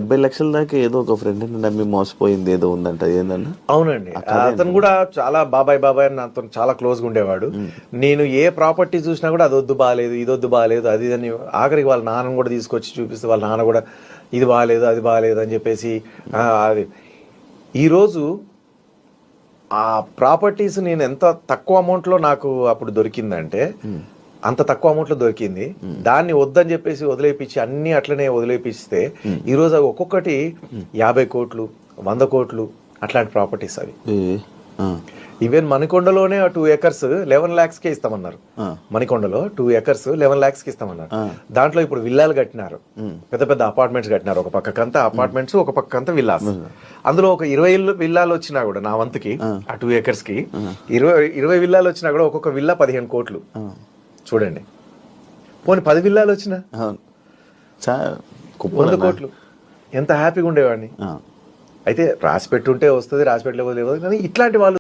70 లక్షల దాకా ఏదో ఒక ఫ్రెండ్ నమ్మి మోసపోయింది ఏదో ఉందంట, ఏందన్నా? అవునండి, అతను కూడా చాలా బాబాయ్ బాబాయ్ అని నాతో చాలా క్లోజ్గా ఉండేవాడు. నేను ఏ ప్రాపర్టీ చూసినా కూడా అది వద్దు బాగాలేదు, ఇది వద్దు బాగాలేదు, అది అని ఆఖరికి వాళ్ళ నాన్నను కూడా తీసుకొచ్చి చూపిస్తే వాళ్ళ నాన్న కూడా ఇది బాగాలేదు అది బాగాలేదు అని చెప్పేసి అది. ఈరోజు ఆ ప్రాపర్టీస్ నేను ఎంత తక్కువ అమౌంట్లో నాకు అప్పుడు దొరికిందంటే అంత తక్కువ అమౌంట్లో దొరికింది. దాన్ని వద్దని చెప్పేసి వదిలేపించి అన్ని అట్లనే వదిలేపిస్తే ఈరోజు అవి ఒక్కొక్కటి 50 కోట్లు 100 కోట్లు అట్లాంటి ప్రాపర్టీస్ అవి. ఈవెన్ మణికొండలోనే 2 acres 11 lakhsకే ఇస్తామన్నారు. మణికొండలో 2 acres 11 lakhsకి ఇస్తామన్నారు. దాంట్లో ఇప్పుడు విల్లాలు కట్టినారు, పెద్ద పెద్ద అపార్ట్మెంట్స్ కట్టినారు. ఒక పక్కకంతా అపార్ట్మెంట్స్, ఒక పక్కంతా విల్లాస్. అందులో ఒక 20 విల్లాలు వచ్చినా కూడా నా వంతుకి ఆ 2 acresకి 20 విల్లాలు వచ్చినా కూడా ఒక్కొక్క విల్లా 15 కోట్లు. చూడండి, పోనీ 10 విల్లాలు వచ్చినా 100 కోట్లు, ఎంత హ్యాపీగా ఉండేవాడిని. అయితే రాసి పెట్టుంటే వస్తుంది, రాసి పెట్టలేకపోతే కానీ ఇట్లాంటి వాళ్ళు